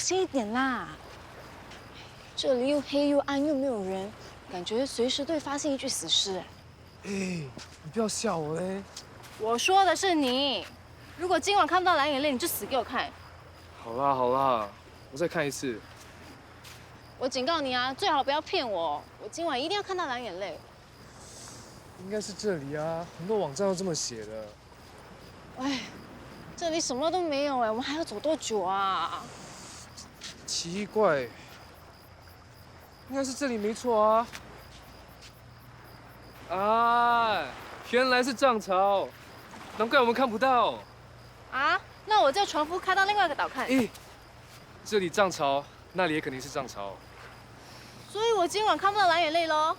心一点啦。这里又黑又暗又没有人，感觉随时都会发现一具死尸。哎，你不要吓我嘞！我说的是你，如果今晚看不到蓝眼泪，你就死给我看。好啦好啦，我再看一次。我警告你啊，最好不要骗我，我今晚一定要看到蓝眼泪。应该是这里啊，很多网站都这么写的。哎，这里什么都没有哎，我们还要走多久啊？奇怪，应该是这里没错啊。啊，原来是涨潮，难怪我们看不到。啊，那我叫船夫开到另外一个岛看。咦，这里涨潮，那里也肯定是涨潮。所以我今晚看不到蓝眼泪喽。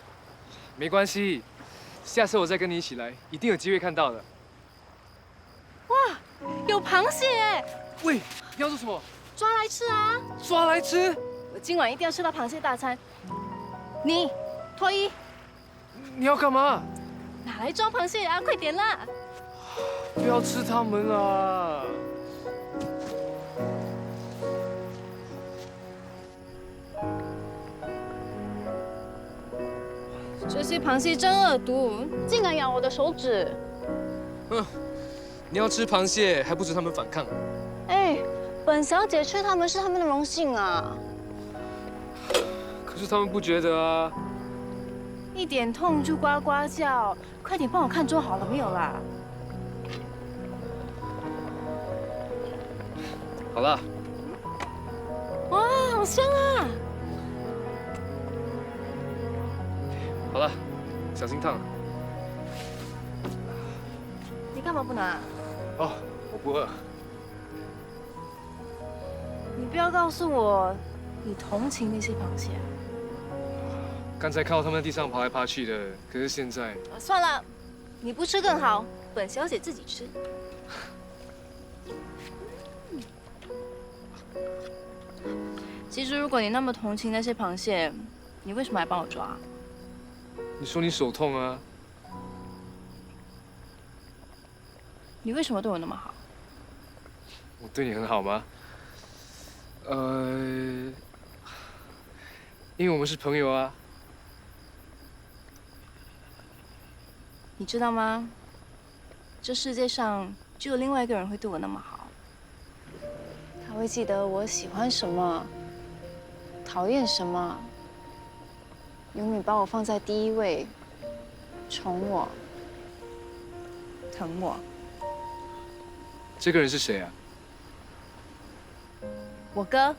没关系，下次我再跟你一起来，一定有机会看到的。哇，有螃蟹哎！喂，你要做什么？抓来吃啊！抓来吃。我今晚一定要吃到螃蟹大餐。你脱衣，你要干嘛？哪来装螃蟹啊？快点啦！不要吃它们啦！这些螃蟹真恶毒，竟敢咬我的手指！哼，你要吃螃蟹还不准他们反抗？哎，本小姐吃它们是他们的荣幸啊！可是他们不觉得啊。一点痛就呱呱叫，快点帮我看桌好了没有啦？好了，哇，好香啊！好了，小心烫。你干嘛不拿？哦，我不饿。你不要告诉我，你同情那些螃蟹啊？刚才看到他们在地上爬来爬去的，可是现在……算了，你不吃更好，本小姐自己吃。其实，如果你那么同情那些螃蟹，你为什么还帮我抓？你说你手痛啊？你为什么对我那么好？我对你很好吗？因为我们是朋友啊。你知道吗？这世界上只有另外一个人会对我那么好。他会记得我喜欢什么，讨厌什么，永远把我放在第一位，宠我，疼我。这个人是谁啊？我哥。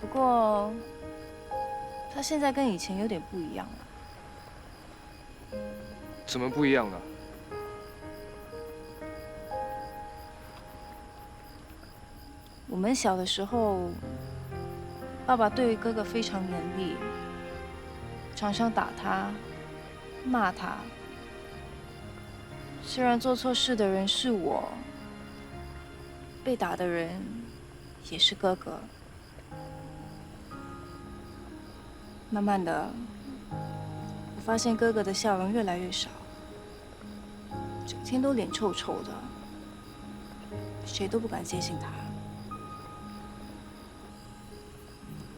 不过，他现在跟以前有点不一样了。怎么不一样了？我们小的时候，爸爸对哥哥非常严厉，常常打他，骂他。虽然做错事的人是我，被打的人也是哥哥。慢慢的，我发现哥哥的笑容越来越少，整天都脸臭臭的，谁都不敢接近他。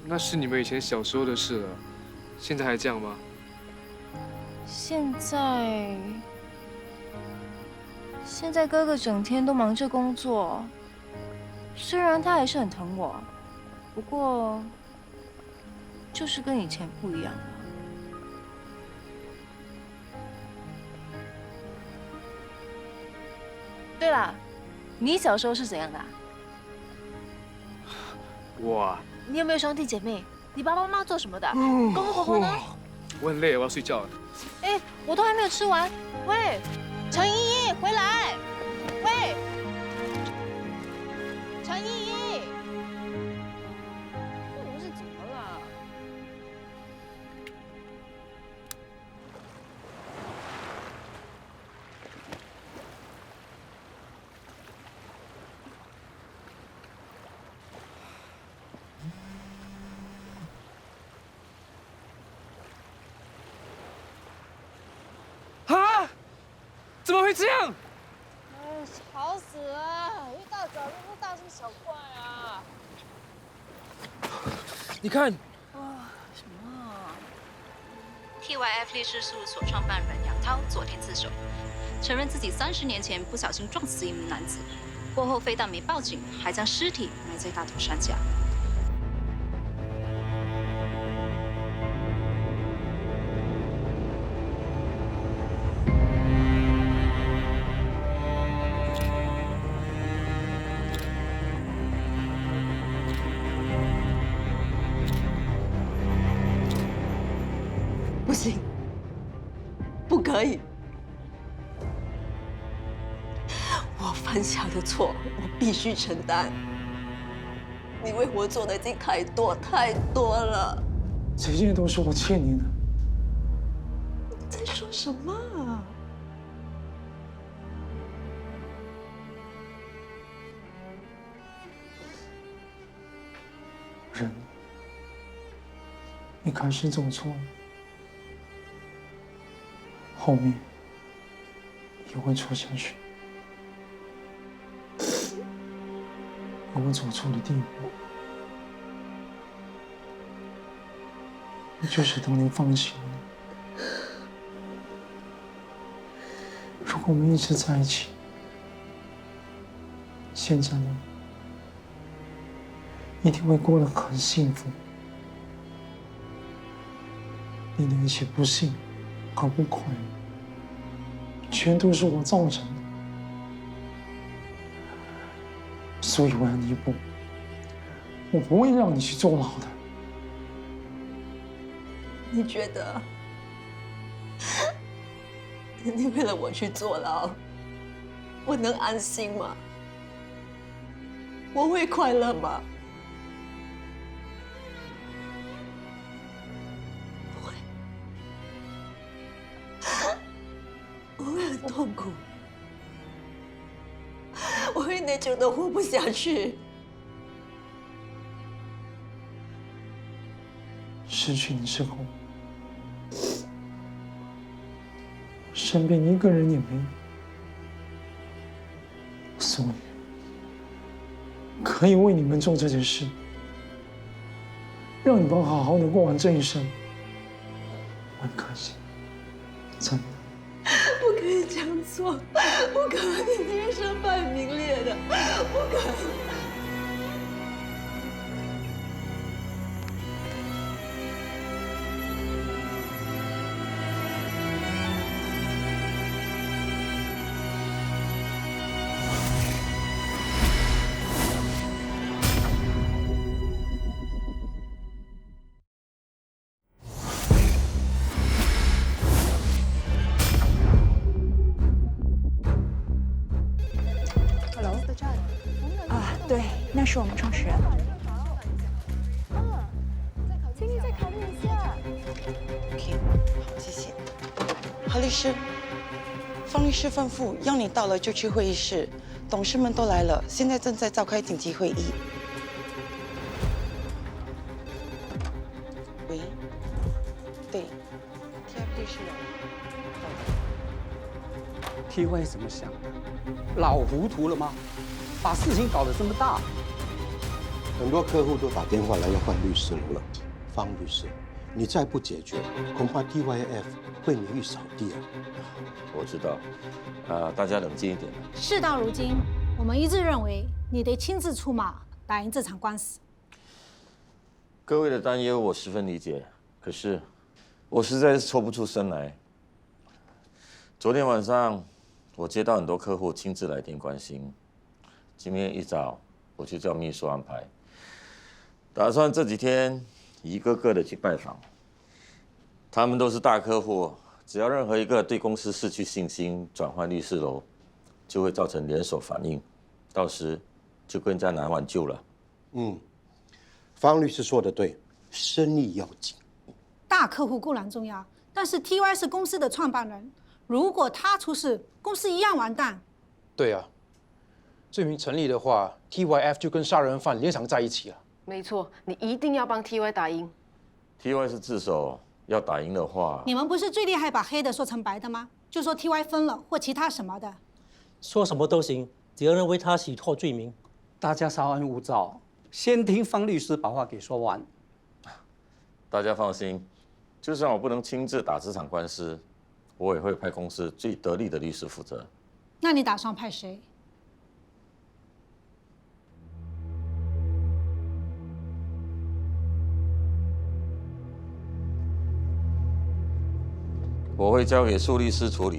那是你们以前小时候的事了，现在还这样吗？现在哥哥整天都忙着工作，虽然他还是很疼我，不过就是跟以前不一样了。对了，你小时候是怎样的啊？我啊，你有没有兄弟姐妹？你爸爸妈妈做什么的？公公婆婆呢？我很累，我要睡觉了。哎，我都还没有吃完。喂，陈依依，回来！喂，陈依依，这人是怎么了？啊！怎么会这样？哎，吵死了！一大早就不大惊小怪啊！你看，什么？TYF 律师事务所创办人杨涛昨天自首，承认自己30年前不小心撞死一名男子，过后非但没报警，还将尸体埋在大头山下。不行，不可以！我犯下的错，我必须承担。你为我做的已经太多了。这些都是我欠你的。你在说什么啊？人一开始走错了，后面也会错下去。而我走错了第一步，就是当年放弃了你。如果我们一直在一起，现在的你一定会过得很幸福。你的一切不幸和不快乐，全都是我造成的。所以我要弥补，我不会让你去坐牢的。你觉得你为了我去坐牢，我能安心吗？我会快乐吗？我会很痛苦，我会内疚的活不下去。失去你之后，身边一个人也没有，所以可以为你们做这件事，让你们好好的过完这一生，我很开心，真的。不可以这样做，不可以天生败名裂的，不可以。对，那是我们创始人。请你再考虑一下。OK， 好，谢谢。何律师，方律师吩咐要你到了就去会议室，董事们都来了，现在正在召开紧急会议。喂，对 ，TF 律师来了。 TY 怎么想的？老糊涂了吗？把事情搞得这么大。很多客户都打电话来要换律师楼了，方律师，你再不解决，恐怕 TYF 会名誉扫地啊！我知道，大家冷静一点。事到如今，我们一致认为你得亲自出马打赢这场官司。各位的担忧我十分理解，可是我实在是抽不出身来。昨天晚上我接到很多客户亲自来电关心，今天一早我就叫秘书安排，打算这几天一个个的去拜访。他们都是大客户，只要任何一个对公司失去信心，转换律师楼，就会造成连锁反应，到时就更加难挽救了。方律师说的对，生意要紧。大客户固然重要，但是 TY 是公司的创办人，如果他出事，公司一样完蛋。对啊，罪名成立的话 ，TYF 就跟杀人犯联想在一起了。没错，你一定要帮 TY 打赢。TY 是自首，要打赢的话，你们不是最厉害把黑的说成白的吗？就说 TY 分了或其他什么的。说什么都行，只要能为他洗脱罪名。大家稍安勿躁，先听方律师把话给说完。大家放心，就算我不能亲自打这场官司，我也会派公司最得力的律师负责。那你打算派谁？我会交给苏律师处理。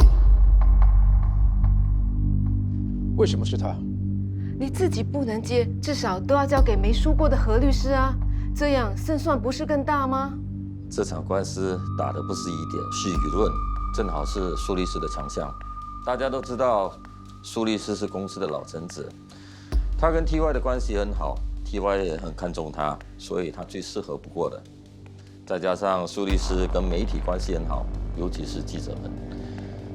为什么是他？你自己不能接，至少都要交给没输过的何律师啊，这样胜算不是更大吗？这场官司打的不是疑点，是舆论，正好是苏律师的强项。大家都知道，苏律师是公司的老臣子，他跟 TY 的关系很好 ，TY 也很看重他，所以他最适合不过的。再加上苏律师跟媒体关系很好，尤其是记者们，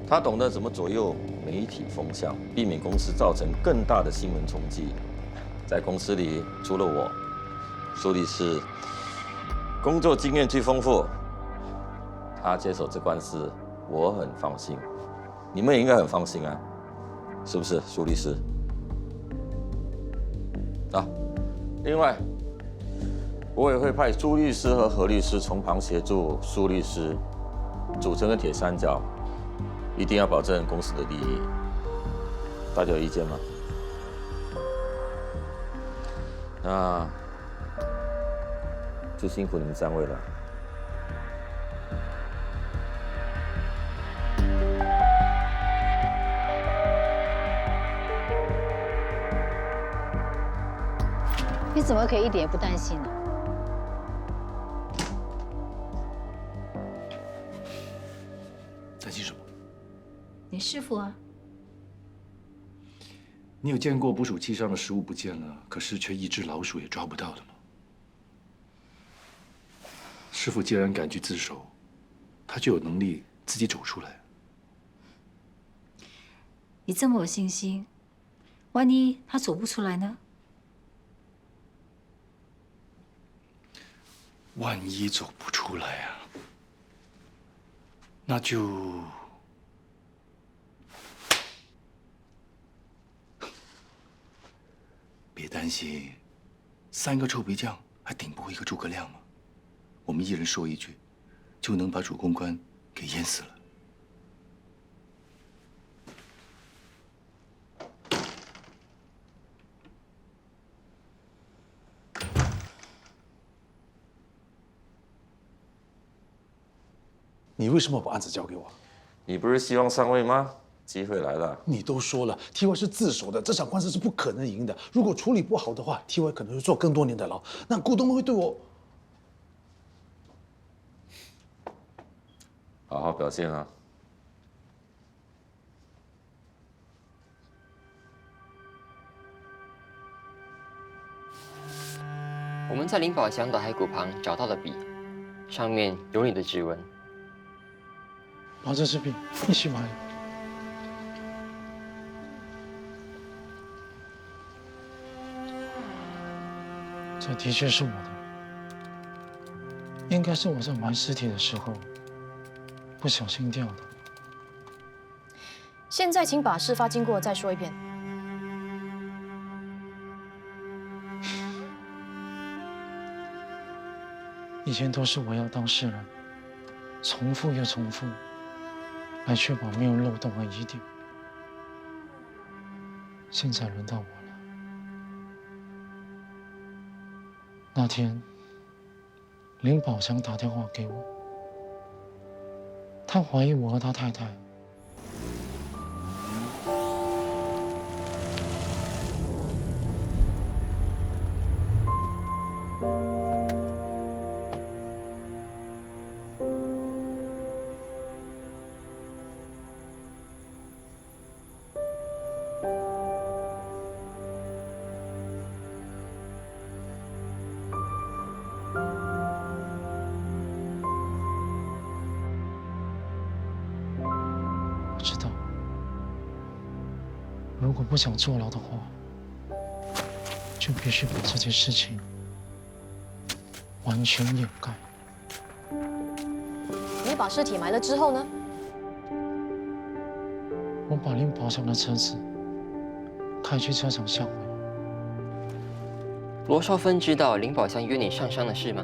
他懂得怎么左右媒体风向，避免公司造成更大的新闻冲击。在公司里，除了我，苏律师工作经验最丰富，他接手这官司，我很放心。你们也应该很放心啊，是不是，苏律师？啊，另外，我也会派朱律师和何律师从旁协助苏律师，组成个铁三角，一定要保证公司的利益。大家有意见吗？那就辛苦你们三位了。你怎么可以一点也不担心呢？担心什么？你师傅啊。你有见过捕鼠器上的食物不见了，可是却一只老鼠也抓不到的吗？师傅既然敢去自首，他就有能力自己走出来。你这么有信心，万一他走不出来呢？万一走不出来啊，那就……别担心，3个臭皮匠还顶不过一个诸葛亮吗？我们一人说一句，就能把主公关给淹死了。你为什么把案子交给我？你不是希望上位吗？机会来了。你都说了 ，TY 是自首的，这场官司是不可能赢的。如果处理不好的话，TY 可能会坐更多年的牢，那股东们会对我……好好表现啊！我们在林宝祥的骸骨旁找到了笔，上面有你的指纹。把这支笔一起买。这的确是我的，应该是我在埋尸体的时候不小心掉的。现在请把事发经过再说一遍。以前都是我要当事人，重复又重复，来确保没有漏洞和疑点。现在轮到我了。那天，林宝强打电话给我，他怀疑我和他太太如果不想坐牢的话，就必须把这件事情完全掩盖。你把尸体埋了之后呢？我把林宝强的车子开去车厂销毁。罗少芬知道林宝强约你上山的事吗？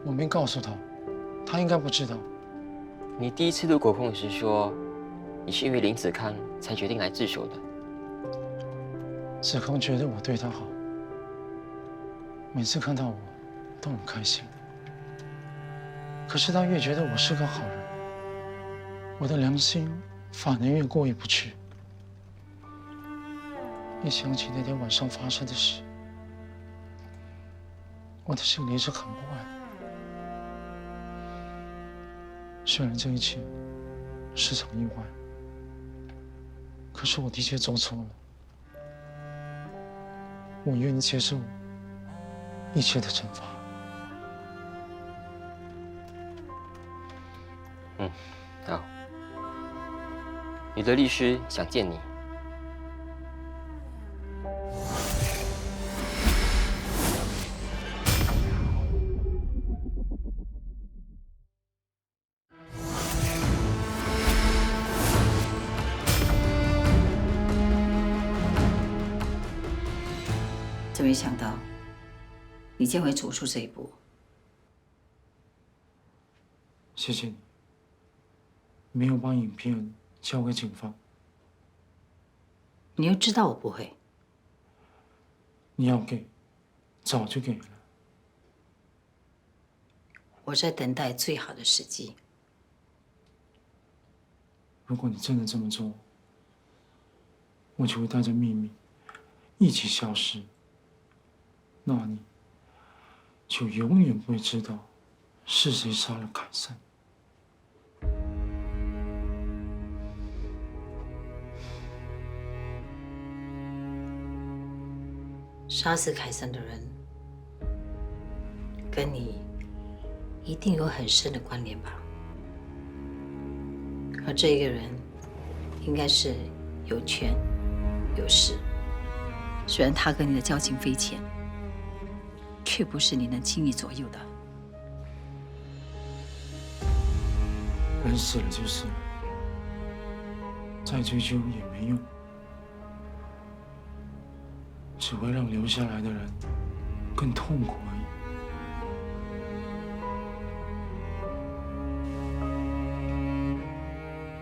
我没告诉他，他应该不知道。你第一次录口供时说，你是因为林子康才决定来自首的。子康觉得我对他好，每次看到我都很开心。可是他越觉得我是个好人，我的良心反而越过意不去。一想起那天晚上发生的事，我的心里是很不安。虽然这一切是场意外，可是我的确做错了。我愿意接受一切的惩罚。好。你的律师想见你。真没想到，你竟会走出这一步。谢谢你，没有把影片交给警方。你又知道我不会。你要给，早就给了。我在等待最好的时机。如果你真的这么做，我就会带着秘密一起消失。那你就永远不会知道是谁杀了凯森。杀死凯森的人，跟你一定有很深的关联吧？而这个人，应该是有权有势。虽然他跟你的交情匪浅，却不是你能轻易左右的。人死了就是了，再追究也没用，只会让留下来的人更痛苦而已。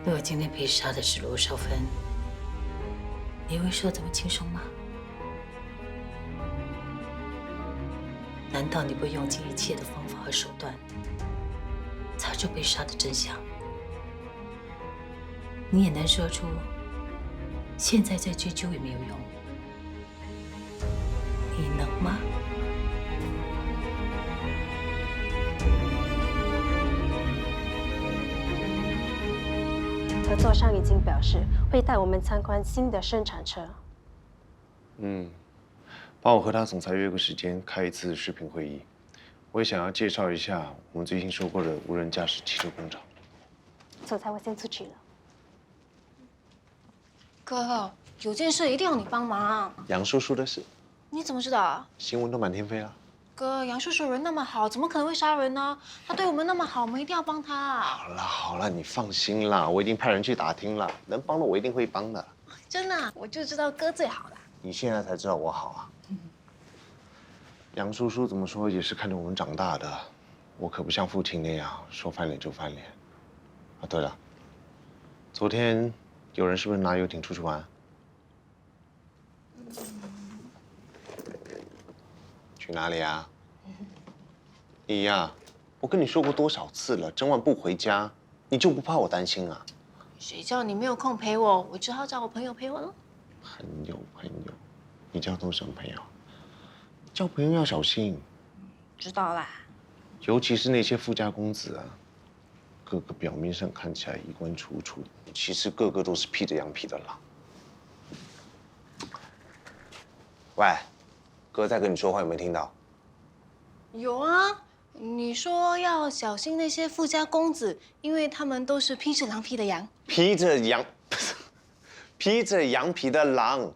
如果今天被杀的是罗少芬，你会说这么轻松吗？难道你不会用尽一切的方法和手段，查出被杀的真相？你也能说出，现在再追究也没有用，你能吗？合作商已经表示会带我们参观新的生产车。帮我和他总裁约个时间，开一次视频会议。我也想要介绍一下我们最新收购的无人驾驶汽车工厂。总裁，我先出去了。哥，有件事一定要你帮忙。杨叔叔的事，你怎么知道？新闻都满天飞了。哥，杨叔叔人那么好，怎么可能会杀人呢？他对我们那么好，我们一定要帮他。好了，你放心啦，我已经派人去打听了，能帮的我一定会帮的。真的，我就知道哥最好了。你现在才知道我好啊。杨叔叔怎么说也是看着我们长大的，我可不像父亲那样说翻脸就翻脸。啊，对了，昨天有人是不是拿游艇出去玩？去哪里啊？你呀，我跟你说过多少次了，整晚不回家，你就不怕我担心啊？谁叫你没有空陪我，我只好找我朋友陪我了。朋友，你交多少朋友？交朋友要小心。知道啦。尤其是那些富家公子啊，个个表面上看起来衣冠楚楚，其实个个都是披着羊皮的狼。喂，哥在跟你说话，有没有听到？有啊，你说要小心那些富家公子，因为他们都是披着狼皮的羊。披着羊皮的狼。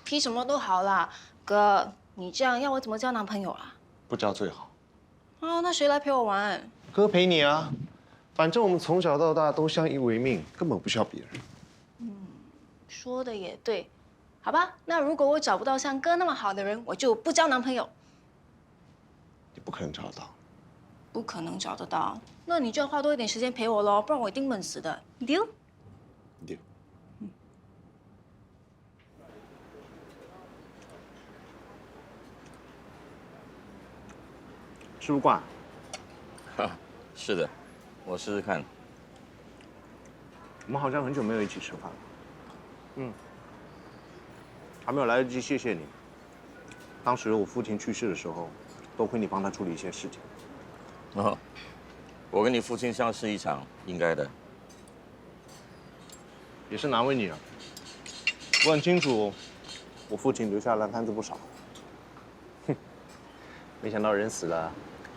披什么都好啦，哥，你这样要我怎么交男朋友啊？不交最好。哦，那谁来陪我玩？哥陪你啊，反正我们从小到大都相依为命，根本不需要别人。说的也对，好吧，那如果我找不到像哥那么好的人，我就不交男朋友。你不可能找到，不可能找得到，那你就要花多一点时间陪我喽，不然我一定闷死的。deal？ deal。吃不惯。是的，我试试看。我们好像很久没有一起吃饭了。还没有来得及谢谢你。当时我父亲去世的时候，多亏你帮他处理一些事情。哦，我跟你父亲相识一场，应该的。也是难为你了。我很清楚，我父亲留下烂摊子不少。哼，没想到人死了，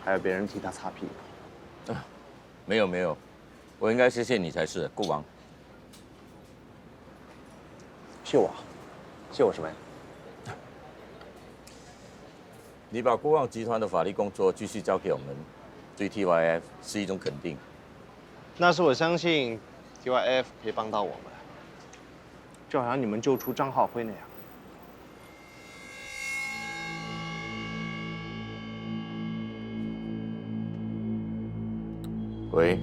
还要别人替他擦屁股。没有，我应该谢谢你才是，顾王。谢我？谢我什么呀？你把顾望集团的法律工作继续交给我们，对 TYF 是一种肯定。那是我相信 TYF 可以帮到我们，就好像你们救出张浩辉那样。喂，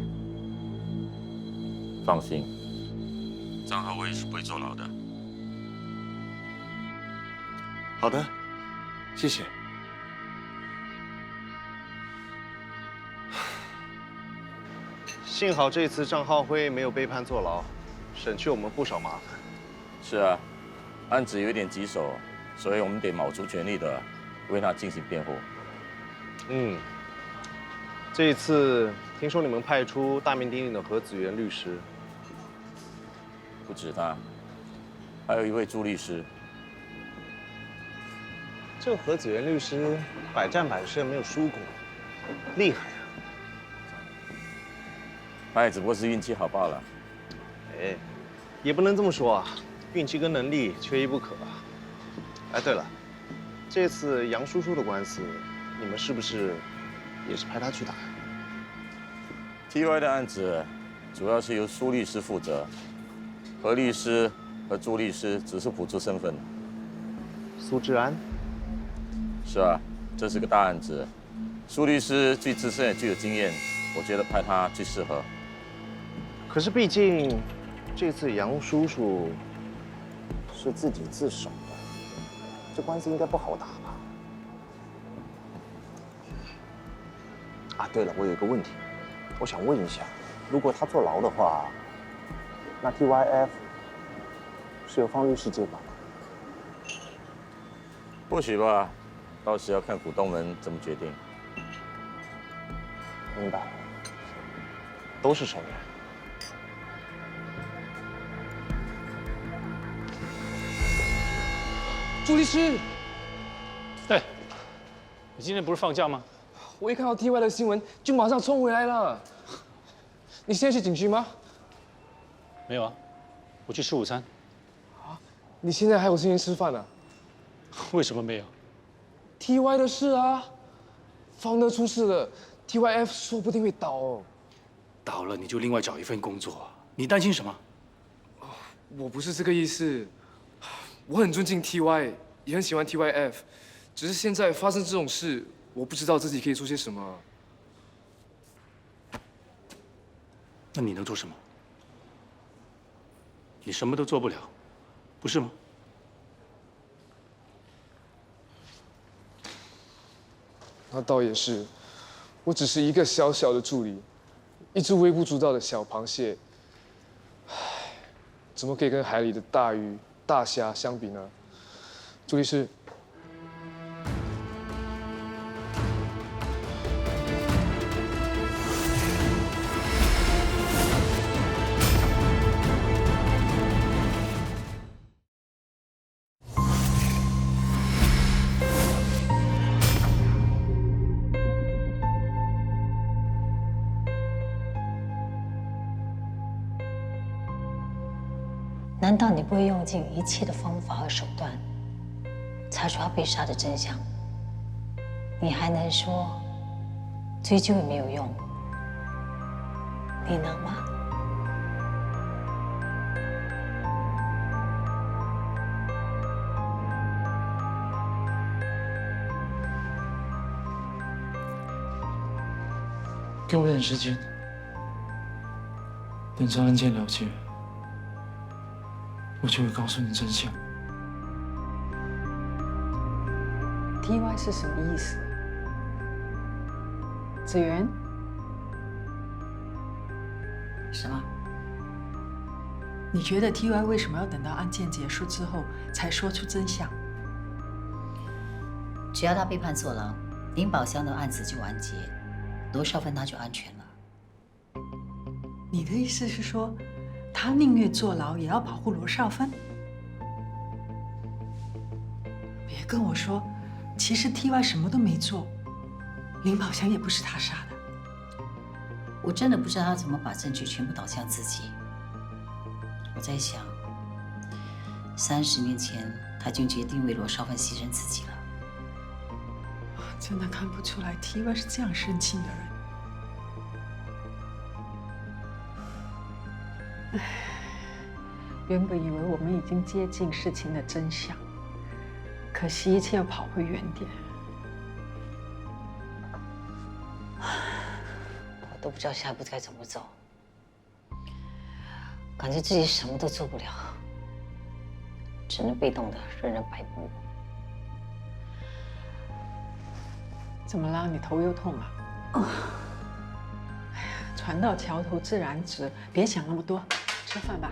放心，张浩辉是不会坐牢的。好的，谢谢。幸好这次张浩辉没有被判坐牢，省去我们不少麻烦。是啊，案子有点棘手，所以我们得卯足全力的为他进行辩护。这一次听说你们派出大名鼎鼎的何子元律师，不止他，还有一位朱律师。这个何子元律师百战百胜，没有输过，厉害啊！他也只不过是运气好罢了。哎，也不能这么说啊，运气跟能力缺一不可啊。哎，对了，这次杨叔叔的官司，你们是不是也是派他去打呀？TY 的案子主要是由苏律师负责，何律师和朱律师只是辅助身份。苏志安？是啊，这是个大案子，苏律师最资深也最有经验，我觉得派他最适合。可是毕竟这次杨叔叔是自己自首的，这官司应该不好打吧？啊，对了，我有一个问题，我想问一下，如果他坐牢的话，那 TYF 是由方律师接管吗？或许吧，到时要看股东们怎么决定。明白了，都是熟人。朱律师，哎，你今天不是放假吗？我一看到 TY 的新闻，就马上冲回来了。你现在去警局吗？没有啊，我去吃午餐。啊，你现在还有时间吃饭呢？为什么没有 ？TY 的事啊，方德出事了 ，TYF 说不定会倒哦。倒了你就另外找一份工作，你担心什么？我不是这个意思，我很尊敬 TY， 也很喜欢 TYF， 只是现在发生这种事，我不知道自己可以做些什么。那你能做什么？你什么都做不了，不是吗？那倒也是，我只是一个小小的助理，一只微不足道的小螃蟹。唉，怎么可以跟海里的大鱼、大虾相比呢？朱律师。难道你不会用尽一切的方法和手段，查出他被杀的真相？你还能说追究也没有用？你能吗？给我点时间，等这案件了结，我就会告诉你真相。TY 是什么意思？子源？什么？你觉得 TY 为什么要等到案件结束之后才说出真相？只要他被判坐牢，林宝香的案子就完结，罗少芬他就安全了。你的意思是说，他宁愿坐牢也要保护罗少芬？别跟我说，其实 TY 什么都没做，林宝香也不是他杀的。我真的不知道他怎么把证据全部导向自己。我在想，30年前他就决定为罗少芬牺牲自己了。真的看不出来 TY 是这样生气的人。唉，原本以为我们已经接近事情的真相，可惜一切又跑回原点。我都不知道下一步该怎么走，感觉自己什么都做不了，只能被动的任人摆布。怎么了？你头又痛啊？哎呀，船到桥头自然直，别想那么多，吃饭吧。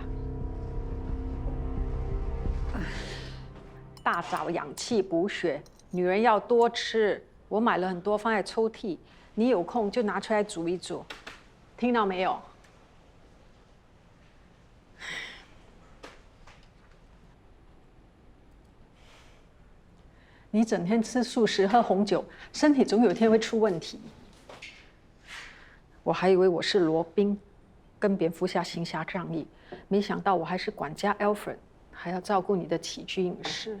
大枣养气补血，女人要多吃。我买了很多放在抽屉，你有空就拿出来煮一煮，听到没有？你整天吃素食喝红酒，身体总有一天会出问题。我还以为我是罗宾，跟蝙蝠侠行侠仗义，没想到我还是管家 Alfred， 还要照顾你的起居饮食。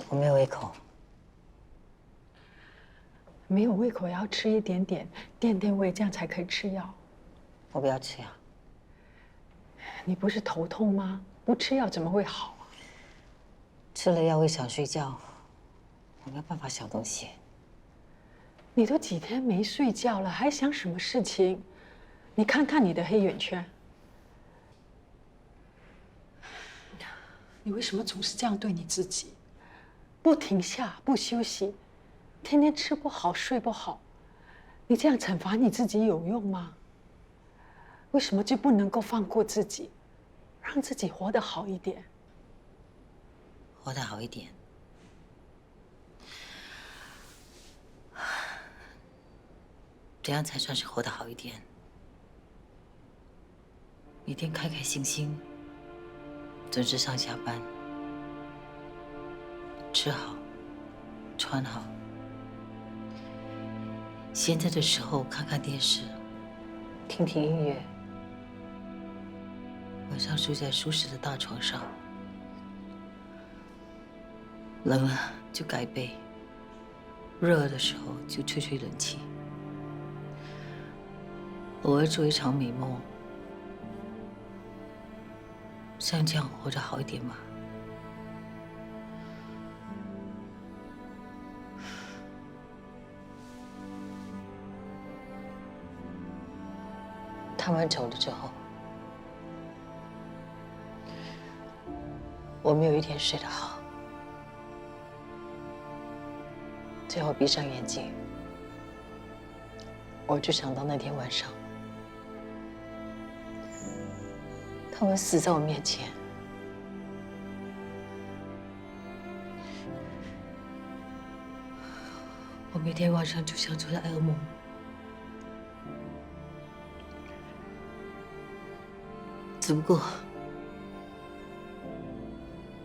我没有胃口。没有胃口要吃一点点，垫垫胃，这样才可以吃药。我不要吃药。你不是头痛吗？不吃药怎么会好？吃了药会想睡觉，我没有办法想东西。你都几天没睡觉了，还想什么事情？你看看你的黑眼圈。你为什么总是这样对你自己？不停下，不休息，天天吃不好，睡不好，你这样惩罚你自己有用吗？为什么就不能够放过自己，让自己活得好一点？活得好一点。怎样才算是活得好一点？每天开开心心，准时上下班，吃好，穿好。闲着的时候看看电视，听听音乐。晚上睡在舒适的大床上。冷了就盖被，热的时候就吹吹冷气，偶尔做一场美梦，像这样活着好一点吗？他们走了之后，我没有一天睡得好。最后闭上眼睛，我就想到那天晚上，他们死在我面前，我每天晚上就像做着噩梦。只不过，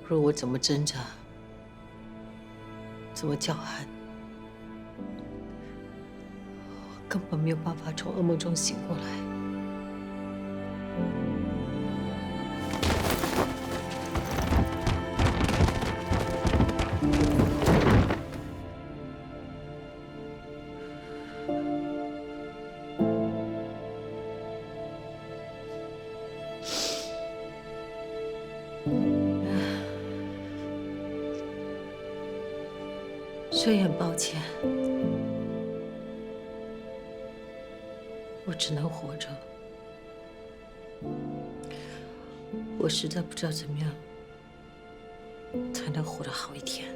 若我怎么挣扎，怎么叫喊，我根本没有办法从噩梦中醒过来。所以很抱歉，我只能活着。我实在不知道怎么样才能活得好一点。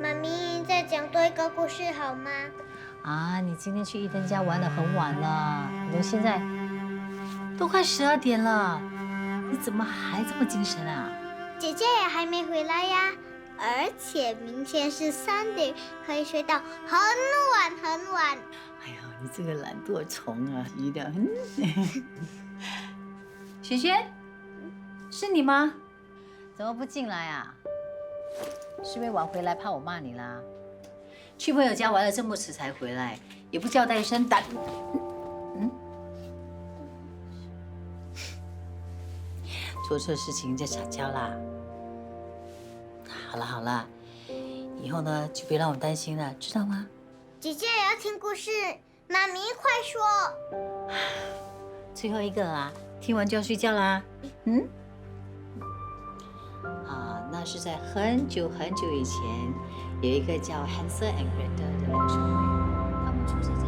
妈咪，再讲多一个故事好吗？啊，你今天去伊登家玩得很晚了，都现在都快12点了，你怎么还这么精神啊？姐姐也还没回来呀，而且明天是Sunday，可以睡到很晚很晚。哎呦，你这个懒惰虫啊，你的。萱萱，是你吗？怎么不进来啊？是不是晚回来怕我骂你啦？去朋友家玩了这么迟才回来，也不交代一声胆。做错事情就撒娇啦。好了好了，以后呢就别让我担心了，知道吗？姐姐也要听故事，妈咪快说。最后一个啊，听完就要睡觉啦。那是在很久很久以前，有一个叫 Hansel and Gretel 的两兄妹，他们出生在。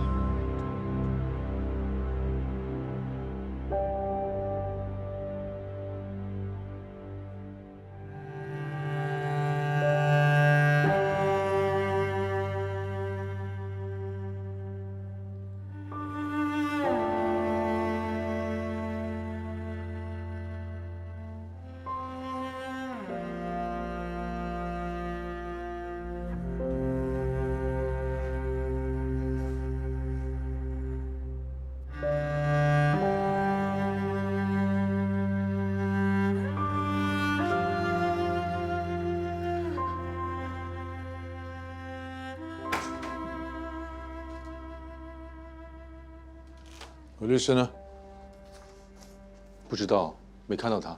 何律师呢？不知道，没看到他。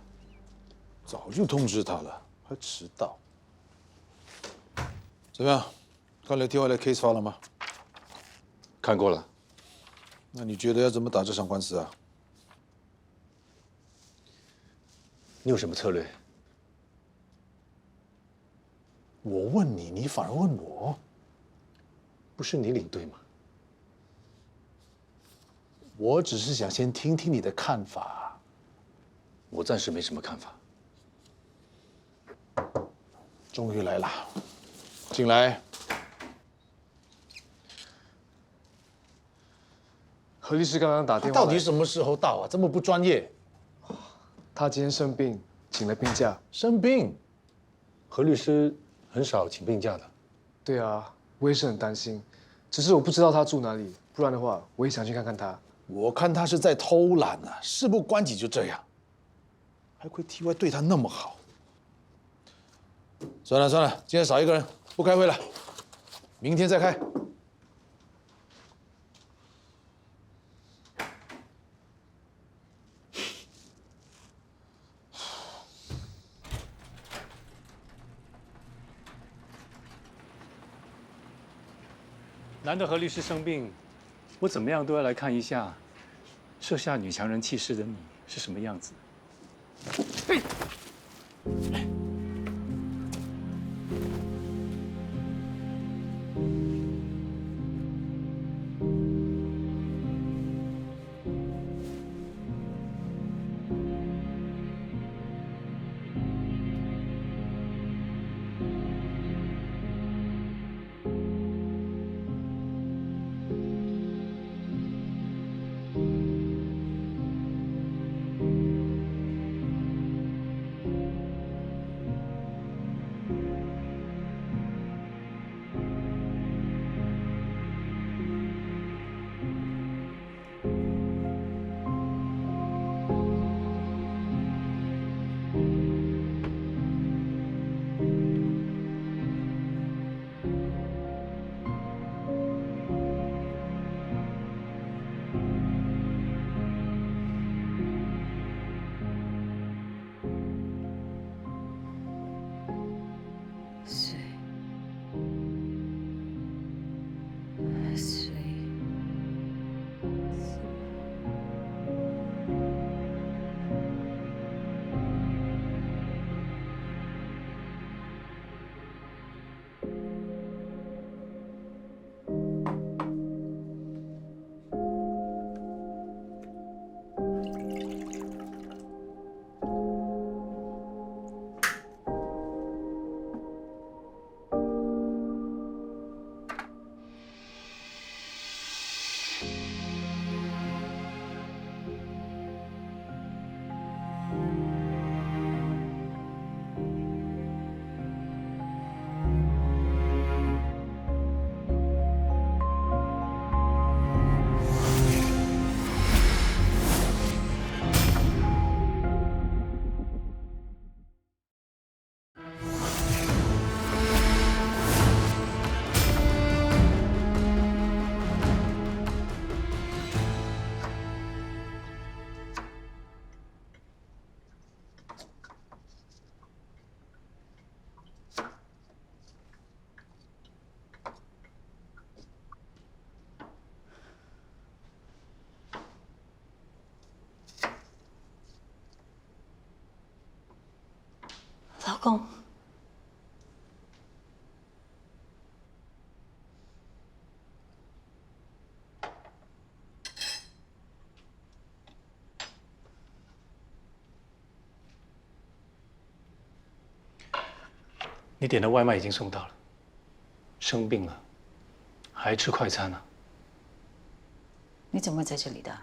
早就通知他了，还迟到。怎么样？看了 TY 的 case file 了吗？看过了。那你觉得要怎么打这场官司啊？你有什么策略？我问你，你反而问我？不是你领队吗？我只是想先听听你的看法。我暂时没什么看法。终于来了，进来。何律师刚刚打电话。到底什么时候到啊？这么不专业。他今天生病，请了病假。生病？何律师很少请病假的。对啊，我也是很担心，只是我不知道他住哪里，不然的话，我也想去看看他。我看他是在偷懒啊，事不关己就这样，还亏 TY 对他那么好。算了算了，今天少一个人，不开会了，明天再开。难得何律师生病，我怎么样都要来看一下，设下女强人气势的你是什么样子。老公，你点的外卖已经送到了。生病了，还吃快餐呢？你怎么会在这里的？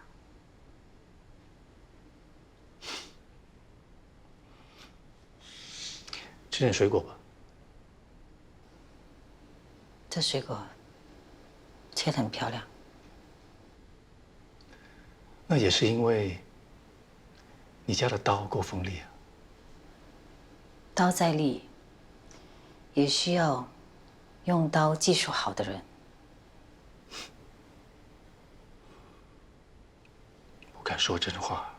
吃点水果吧。这水果切得很漂亮。那也是因为你家的刀够锋利啊。刀再利，也需要用刀技术好的人。不敢说真话，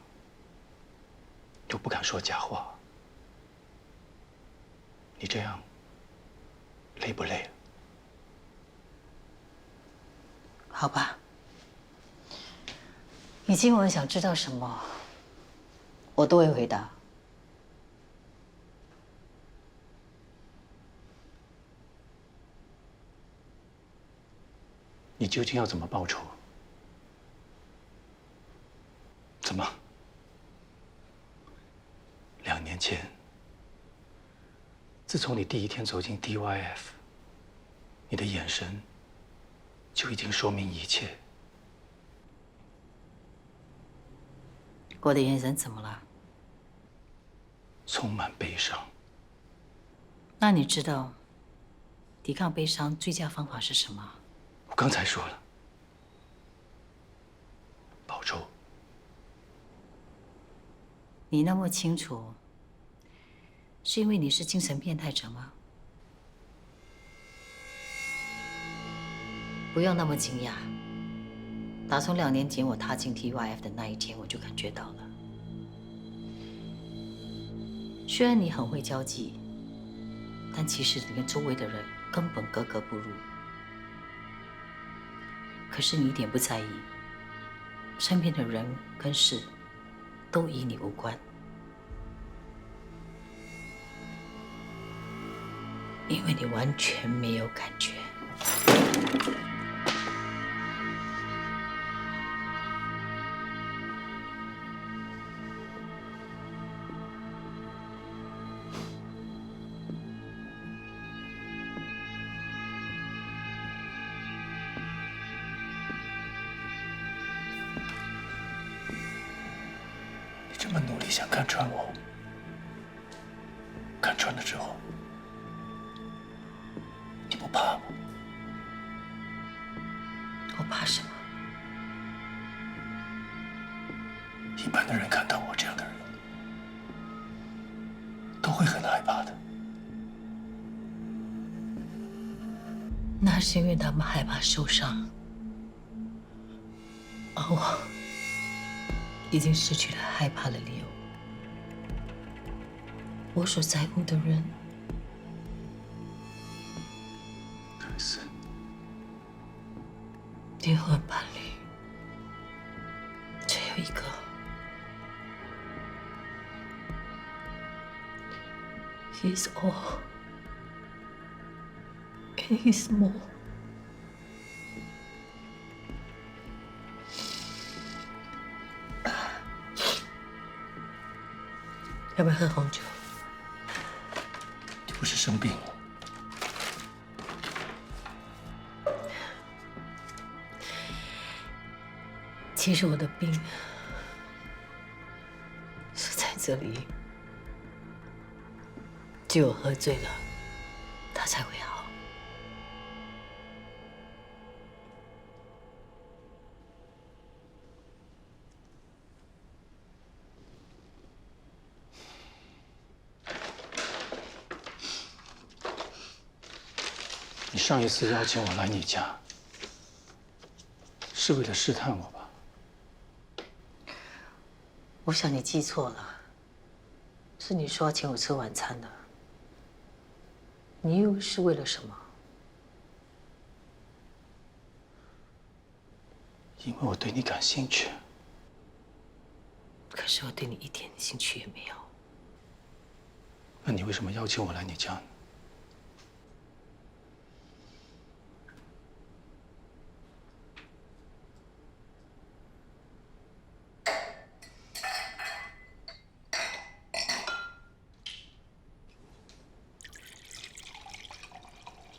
又不敢说假话。你这样累不累？好吧，你今晚想知道什么，我都会回答。你究竟要怎么报仇？怎么？2年前，自从你第一天走进 DYF， 你的眼神就已经说明一切。我的眼神怎么了？充满悲伤。那你知道抵抗悲伤最佳方法是什么？我刚才说了，报仇。你那么清楚，是因为你是精神变态者吗？不要那么惊讶。打从2年前我踏进 TYF 的那一天，我就感觉到了。虽然你很会交际，但其实你跟周围的人根本格格不入。可是你一点不在意，身边的人跟事都与你无关，因为你完全没有感觉。你这么努力想看穿我，看穿了之后，你不怕吗？我怕什么？一般的人看到我这样的人，都会很害怕的。那是因为他们害怕受伤，而我已经失去了害怕的理由。我所在乎的人，可是灵魂伴侣只有一个。He's all, and he's more. 要不要喝红酒？你不是生病了？其实我的病是在这里，只有喝醉了，他才会好。你上一次邀请我来你家，是为了试探我吧？我想你记错了，是你说要请我吃晚餐的。你又是为了什么？因为我对你感兴趣。可是我对你一点兴趣也没有。那你为什么邀请我来你家呢？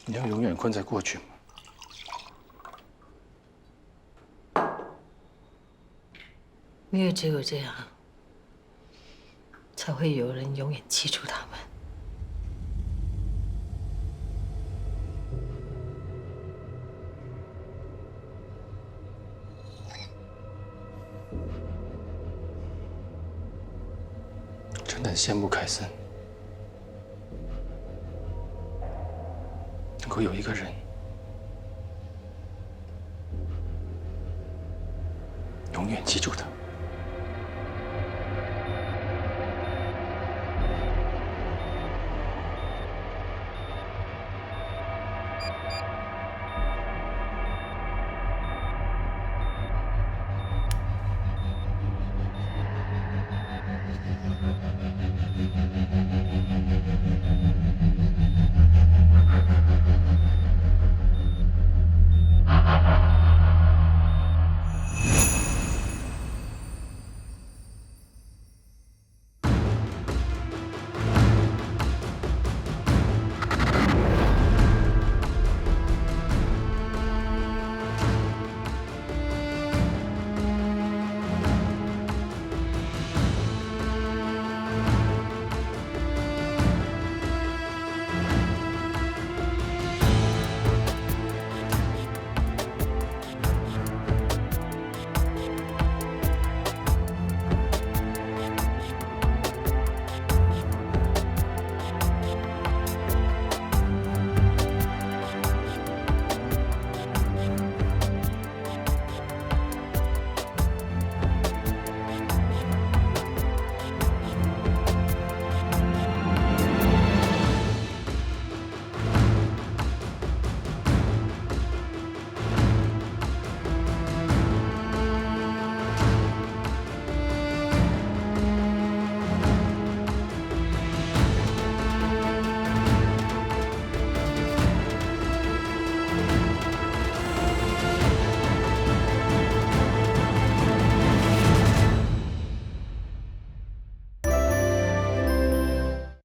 你要永远困在过去吗？因为只有这样，才会有人永远记住他们。真的很羡慕凯森，能够有一个人永远记住他。